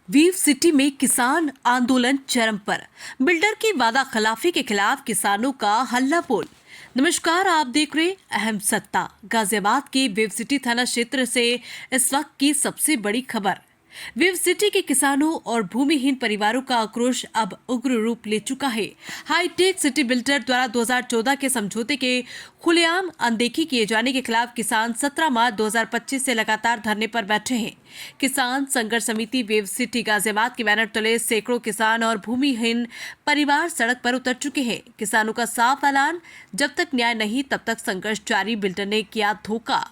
Weave city में किसान आंदोलन चरम पर। बिल्डर की वादा खिलाफी के खिलाफ किसानों का हल्ला बोल। नमस्कार, आप देख रहे अहम सत्ता। गाजियाबाद के वीव सिटी थाना क्षेत्र से इस वक्त की सबसे बड़ी खबर। वीव सिटी के किसानों और भूमिहीन परिवारों का आक्रोश अब उग्र रूप ले चुका है। हाईटेक सिटी बिल्डर द्वारा 2014 के समझौते के खुलेआम अनदेखी किए जाने के खिलाफ किसान 17 मार्च 2025 से लगातार धरने पर बैठे हैं। किसान संघर्ष समिति वीव सिटी गाजियाबाद के बैनर तले सैकड़ों किसान और भूमिहीन परिवार सड़क पर उतर चुके हैं। किसानों का साफ ऐलान, जब तक न्याय नहीं तब तक संघर्ष जारी। बिल्डर ने किया धोखा,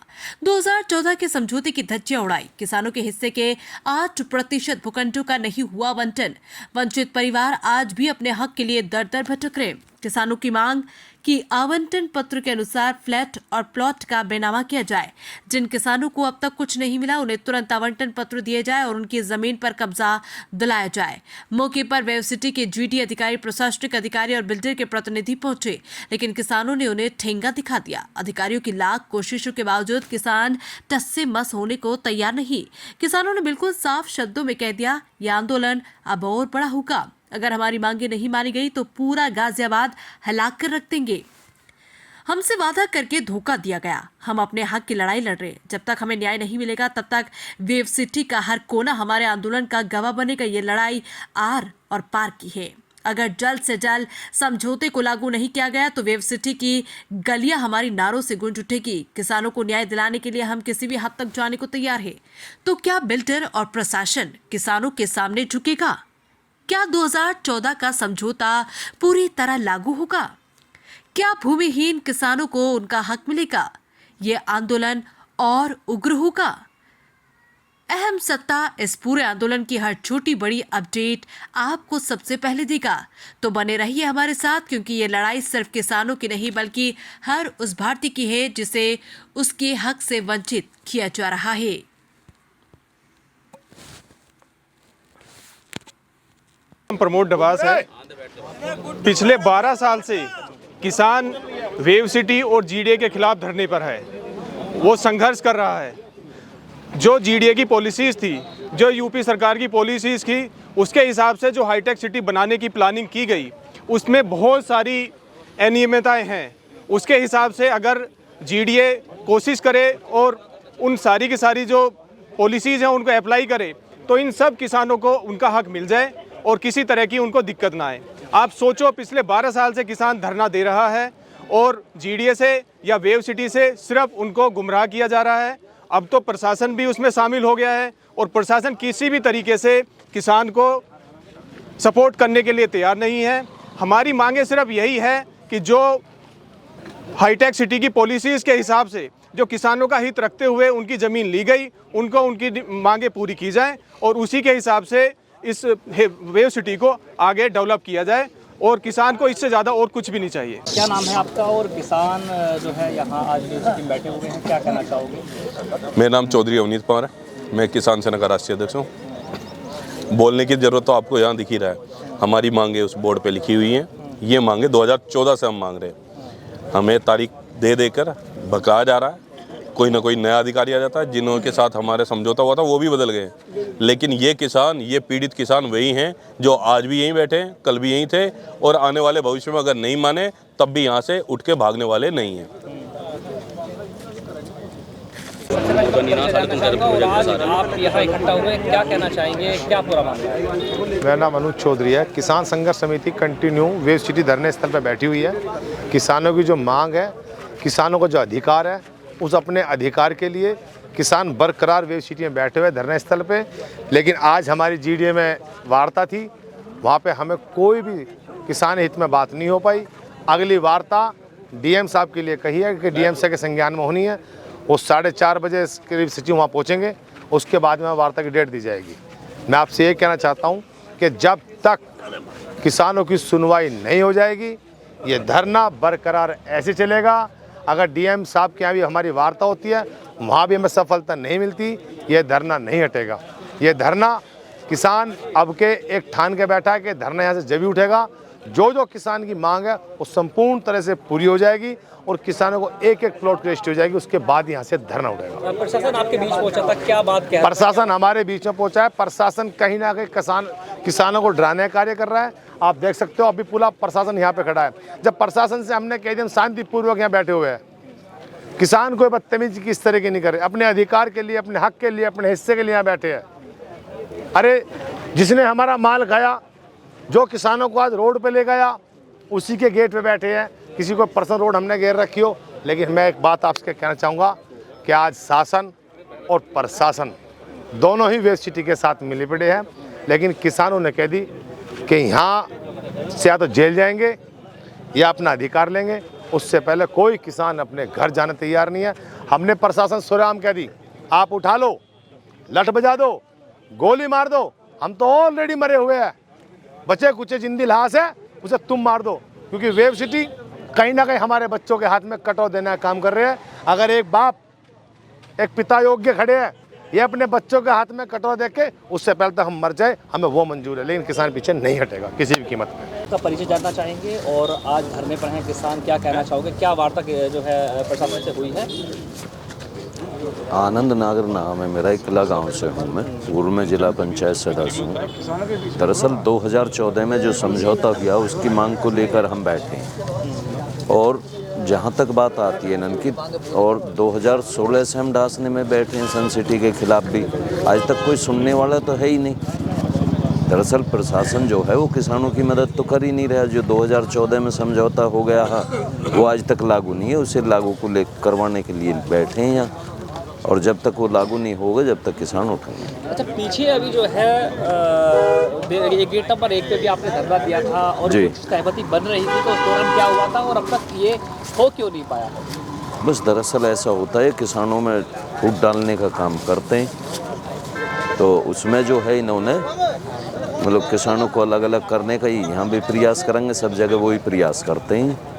2014 के समझौते की धज्जियां उड़ाई। किसानों के हिस्से के 8% भूखंडों का नहीं हुआ आवंटन। वंचित परिवार आज भी अपने हक के लिए दर दर भटक रहे। किसानों की मांग कि आवंटन पत्र के अनुसार फ्लैट और प्लॉट का बेनामा किया जाए। जिन किसानों को अब तक कुछ नहीं मिला, उन्हें तुरंत आवंटन पत्र दिए जाए और उनकी जमीन पर कब्जा दिलाया जाए। मौके पर वेव सिटी के जीडी अधिकारी, प्रशासनिक अधिकारी और बिल्डर के प्रतिनिधि पहुंचे, लेकिन किसानों ने उन्हें ठेंगा दिखा दिया। अधिकारियों की लाख कोशिशों के बावजूद किसान टस से मस होने को तैयार नहीं। किसानों ने बिल्कुल साफ शब्दों में कह दिया, यह आंदोलन अब और बड़ा होगा। अगर हमारी मांगे नहीं मानी गई तो पूरा गाजियाबाद हिलाक कर रख देंगे। हमसे वादा करके धोखा दिया गया। हम अपने हक की लड़ाई लड़ रहे। जब तक हमें न्याय नहीं मिलेगा तब तक वेव सिटी का हर कोना हमारे आंदोलन का गवाह बनेगा। ये लड़ाई आर और पार की है। अगर जल्द से जल्द समझौते को लागू नहीं किया गया तो वेव सिटी की गलियां हमारी नारों से गूंज उठेगी। किसानों को न्याय दिलाने के लिए हम किसी भी हद तक जाने को तैयार है। तो क्या बिल्डर और प्रशासन किसानों के सामने झुकेगा? क्या 2014 का समझौता पूरी तरह लागू होगा? क्या भूमिहीन किसानों को उनका हक मिलेगा? ये आंदोलन और उग्र होगा। अहम सत्ता इस पूरे आंदोलन की हर छोटी बड़ी अपडेट आपको सबसे पहले देगा। तो बने रहिए हमारे साथ, क्योंकि ये लड़ाई सिर्फ किसानों की नहीं बल्कि हर उस भारतीय की है जिसे उसके हक से वंचित किया जा रहा है। प्रमोद डबास है। पिछले 12 साल से किसान वेव सिटी और जीडीए के खिलाफ धरने पर है। वो संघर्ष कर रहा है। जो जीडीए की पॉलिसीज़ थी, जो यूपी सरकार की पॉलिसीज़ थी, उसके हिसाब से जो हाईटेक सिटी बनाने की प्लानिंग की गई, उसमें बहुत सारी अनियमितताएं हैं। उसके हिसाब से अगर जीडीए कोशिश करे और उन सारी की सारी जो पॉलिसीज़ हैं उनको अप्लाई करे तो इन सब किसानों को उनका हक मिल जाए और किसी तरह की उनको दिक्कत ना आए। आप सोचो, पिछले 12 साल से किसान धरना दे रहा है और जीडीए से या वेव सिटी से सिर्फ उनको गुमराह किया जा रहा है। अब तो प्रशासन भी उसमें शामिल हो गया है और प्रशासन किसी भी तरीके से किसान को सपोर्ट करने के लिए तैयार नहीं है। हमारी मांगे सिर्फ यही है कि जो हाईटेक सिटी की पॉलिसीज़ के हिसाब से जो किसानों का हित रखते हुए उनकी ज़मीन ली गई, उनको उनकी मांगे पूरी की जाए और उसी के हिसाब से इस वेव सिटी को आगे डेवलप किया जाए और किसान को इससे ज़्यादा और कुछ भी नहीं चाहिए। क्या नाम है आपका और किसान जो है यहाँ आज वेव सिटी में बैठे हुए हैं, क्या कहना चाहोगे? मेरा नाम चौधरी अवनीत पवार है। मैं किसान सेना का राष्ट्रीय अध्यक्ष हूँ। बोलने की ज़रूरत तो आपको यहाँ दिख ही रहा है। हमारी मांगे उस बोर्ड पे लिखी हुई हैं। ये मांगे 2014 से हम मांग रहे हैं। हमें तारीख दे देकर भगाया जा रहा है। कोई ना कोई नया अधिकारी आ जाता है। जिन्हों के साथ हमारे समझौता हुआ था वो भी बदल गए, लेकिन ये किसान, ये पीड़ित किसान वही हैं जो आज भी यहीं बैठे हैं, कल भी यहीं थे और आने वाले भविष्य में अगर नहीं माने तब भी यहाँ से उठ के भागने वाले नहीं हैं। आप यहाँ इकट्ठा हुए, क्या कहना चाहेंगे, क्या पूरा मामला है? मेरा नाम अनुज चौधरी है। किसान संघर्ष समिति कंटिन्यू वेव सिटी धरने स्थल पर बैठी हुई है। किसानों की जो मांग है, किसानों को जो अधिकार है, उस अपने अधिकार के लिए किसान बरकरार वेव सिटी में बैठे हुए धरना स्थल पे। लेकिन आज हमारी जीडीए में वार्ता थी, वहाँ पे हमें कोई भी किसान हित में बात नहीं हो पाई। अगली वार्ता डीएम साहब के लिए कही है कि डीएम साहब के संज्ञान में होनी है। वो 4:30 बजे करीब सिटी वहाँ पहुँचेंगे, उसके बाद में वार्ता की डेट दी जाएगी। मैं आपसे ये कहना चाहता हूँ कि जब तक किसानों की सुनवाई नहीं हो जाएगी ये धरना बरकरार ऐसे चलेगा। अगर डीएम साहब के यहाँ भी हमारी वार्ता होती है, वहाँ भी हमें सफलता नहीं मिलती, ये धरना नहीं हटेगा। ये धरना किसान अब के एक ठान के बैठा है कि धरना यहाँ से जब भी उठेगा जो किसान की मांग है वो संपूर्ण तरह से पूरी हो जाएगी और किसानों को एक एक प्लॉट की रजिस्ट्री हो जाएगी। उसके बाद यहाँ से धरना उठेगा। प्रशासन आपके बीच पहुंचा था, क्या बात कह रहा है? प्रशासन हमारे बीच में पहुंचा है। प्रशासन कहीं ना कहीं किसानों को डराने का कार्य कर रहा है। आप देख सकते हो अभी पूरा प्रशासन यहाँ पे खड़ा है। जब प्रशासन से हमने कह दिया हम शांतिपूर्वक यहाँ बैठे हुए हैं, किसान कोई बदतमीजी किस तरह की नहीं करे, अपने अधिकार के लिए, अपने हक के लिए, अपने हिस्से के लिए यहाँ बैठे हैं। अरे जिसने हमारा माल खाया, जो किसानों को आज रोड पे ले गया, उसी के गेट पे बैठे हैं। किसी को पर्सनल रोड हमने घेर रखी हो, लेकिन मैं एक बात आपसे कहना चाहूँगा कि आज शासन और प्रशासन दोनों ही वेस्ट सिटी के साथ मिले पड़े हैं। लेकिन किसानों ने कह दी कि यहाँ से या तो जेल जाएंगे या अपना अधिकार लेंगे। उससे पहले कोई किसान अपने घर जाने तैयार नहीं है। हमने प्रशासन सुराम कह दी, आप उठा लो, लठ बजा दो, गोली मार दो, हम तो ऑलरेडी मरे हुए हैं, बचे कुछ जिंदी लाश है, उसे तुम मार दो। क्योंकि वेव सिटी कहीं ना कहीं हमारे बच्चों के हाथ में कटो देने का काम कर रहे हैं। अगर एक बाप, एक पिता योग्य खड़े हैं, ये अपने बच्चों के हाथ में कटोरा दे के उससे पहले तक हम मर जाए, हमें वो मंजूर है। लेकिन किसान पीछे नहीं हटेगा किसी भी कीमत में। का परिचय जानना चाहेंगे और आज धरने पर हैं किसान, क्या कहना चाहोगे? क्या वार्ता जो है प्रशासन से हुई है? आनंद नागर नाम है मेरा, इकला गांव से हूँ मैं, पूर्व में जिला पंचायत सदस्य हूँ। दरअसल 2014 में जो समझौता किया उसकी मांग को लेकर हम बैठे हैं। और जहाँ तक बात आती है इनकी, और 2016 से हम डासने में बैठे हैं सन सिटी के खिलाफ भी। आज तक कोई सुनने वाला तो है ही नहीं। दरअसल प्रशासन जो है वो किसानों की मदद तो कर ही नहीं रहा। जो 2014 में समझौता हो गया है वो आज तक लागू नहीं है। उसे लागू को करवाने के लिए बैठे हैं यहाँ, और जब तक वो लागू नहीं होगा जब तक किसान उठेंगे। अच्छा, पीछे अभी जो है एक गेट नंबर 1 पे भी आपने धरना दिया था और जी। कुछ सहमति बन रही थी, तो उस दौरान क्या हुआ था और अब तक ये हो क्यों नहीं पाया? बस दरअसल ऐसा होता है, किसानों में फूट डालने का काम करते हैं, तो उसमें जो है इन्होंने मतलब किसानों को अलग अलग करने का ही यहाँ भी प्रयास करेंगे, सब जगह वही प्रयास करते हैं।